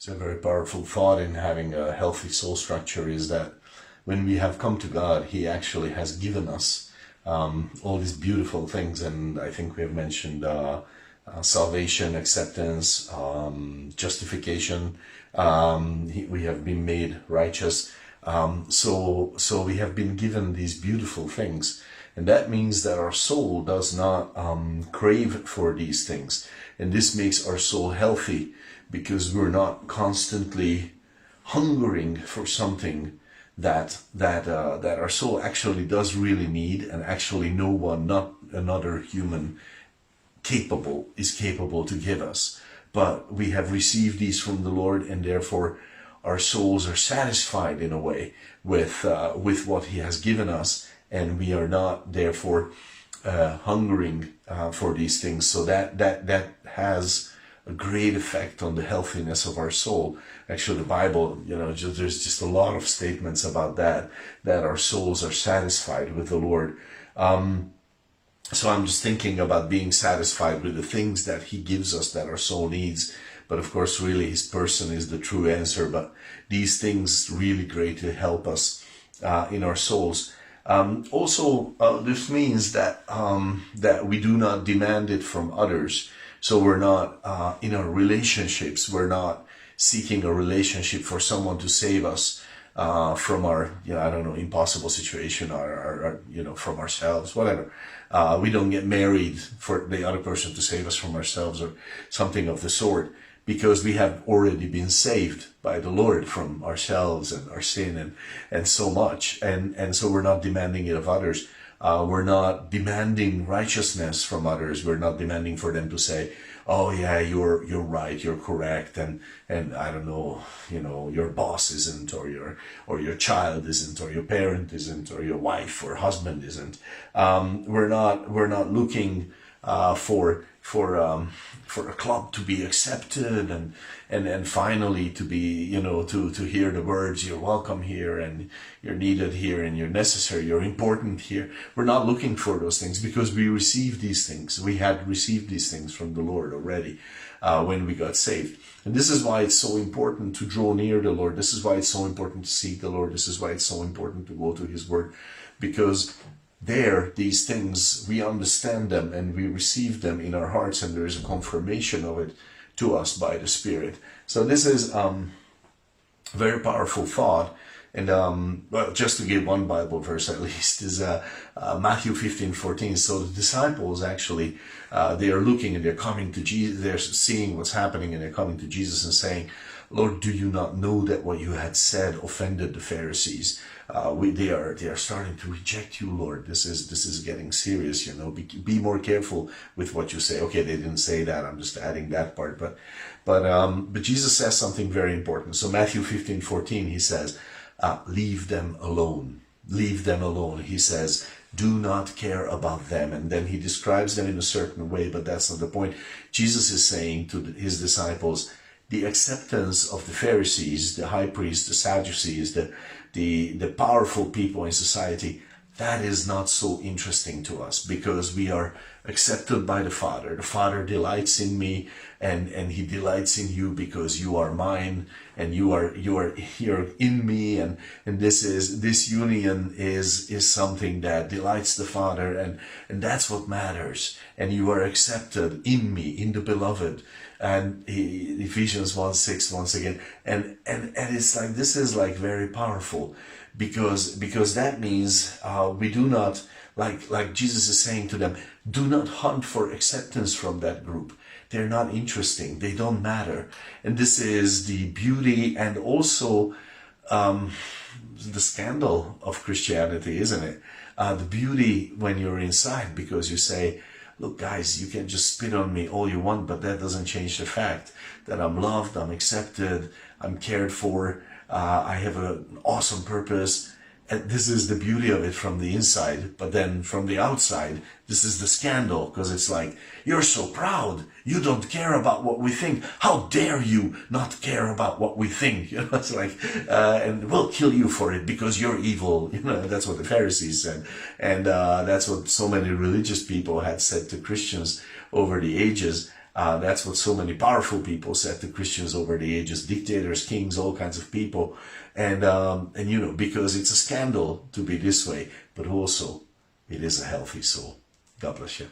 So a very powerful thought in having a healthy soul structure is that when we have come to God, He actually has given us all these beautiful things. And I think we have mentioned salvation, acceptance, justification. We have been made righteous. So we have been given these beautiful things. And that means that our soul does not crave for these things. And this makes our soul healthy, because we're not constantly hungering for something that our soul actually does really need, and actually no one, not another human, is capable to give us. But we have received these from the Lord, and therefore our souls are satisfied in a way with what He has given us, and we are not therefore hungering for these things. So that has a great effect on the healthiness of our soul. Actually, the Bible, there's just a lot of statements about that our souls are satisfied with the Lord. So I'm just thinking about being satisfied with the things that He gives us that our soul needs. But of course, really, His person is the true answer. But these things really greatly help us in our souls. Also, this means that we do not demand it from others. So we're not, in our relationships, we're not seeking a relationship for someone to save us from our, impossible situation, or from ourselves, whatever. We don't get married for the other person to save us from ourselves or something of the sort, because we have already been saved by the Lord from ourselves and our sin and so much. And so we're not demanding it of others. We're not demanding righteousness from others. We're not demanding for them to say, "Oh yeah, you're right, you're correct," and I don't know, your boss isn't, or your child isn't, or your parent isn't, or your wife or husband isn't. We're not looking for a club to be accepted and finally to be, to hear the words, "You're welcome here, and you're needed here, and you're necessary, you're important here." We're not looking for those things, because we received these things. We had received these things from the Lord already when we got saved. And this is why it's so important to draw near the Lord. This is why it's so important to seek the Lord. This is why it's so important to go to His Word, because these things, we understand them and we receive them in our hearts, and there is a confirmation of it to us by the Spirit. So this is a very powerful thought. And just to give one Bible verse at least, is Matthew 15:14. So the disciples actually, they are looking and they're coming to Jesus. They're seeing what's happening, and they're coming to Jesus and saying, "Lord, do you not know that what you had said offended the Pharisees? They are starting to reject you, Lord. This is getting serious. Be more careful with what you say." Okay, they didn't say that. I'm just adding that part. But Jesus says something very important. So Matthew 15:14, He says, "Leave them alone. Leave them alone." He says, "Do not care about them." And then He describes them in a certain way, but that's not the point. Jesus is saying to His disciples, the acceptance of the Pharisees, the high priests, the Sadducees, the powerful people in society, that is not so interesting to us, because we are accepted by the Father. The Father delights in me, and He delights in you, because you are mine, and you're in me, and this union is something that delights the Father, and that's what matters. And you are accepted in me, in the Beloved. And Ephesians 1:6 once again, and it's like, this is like very powerful, because that means we do not, like Jesus is saying to them, do not hunt for acceptance from that group. They're not interesting. They don't matter. And this is the beauty and also the scandal of Christianity, isn't it? The beauty when you're inside, because you say, "Look, guys, you can just spit on me all you want, but that doesn't change the fact that I'm loved, I'm accepted, I'm cared for, I have an awesome purpose." And this is the beauty of it from the inside. But then from the outside, this is the scandal, because it's like, "You're so proud. You don't care about what we think. How dare you not care about what we think?" It's like, and we'll kill you for it because you're evil. That's what the Pharisees said. And that's what so many religious people had said to Christians over the ages. That's what so many powerful people said to Christians over the ages, dictators, kings, all kinds of people. And you know, because it's a scandal to be this way, but also it is a healthy soul. God bless you.